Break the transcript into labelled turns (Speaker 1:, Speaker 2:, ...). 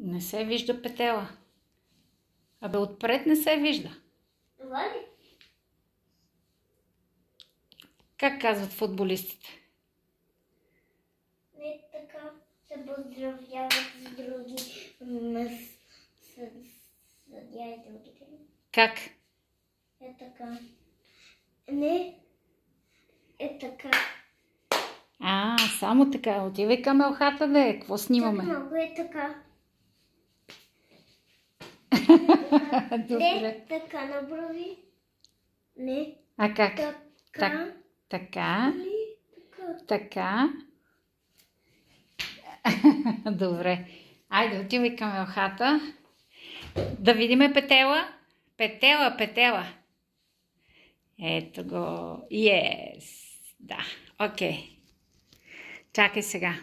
Speaker 1: Не се вижда петела. Абе, отпред не се вижда.
Speaker 2: Това ли?
Speaker 1: Как казват футболистите?
Speaker 2: Не така се поздравяват с други съдия и другите.
Speaker 1: Как?
Speaker 2: Е така. Не. Е така.
Speaker 1: Само така. Отивай към елхата, да е. Какво снимаме?
Speaker 2: Много е така.
Speaker 1: Добре.
Speaker 2: Не, така на брови. Не.
Speaker 1: А как?
Speaker 2: Така.
Speaker 1: Така.
Speaker 2: Не, така.
Speaker 1: Така. Добре. Айде, отивай към елхата. Да видиме петела. Петела. Ето го. Yes. Да. Окей. Чакай сега.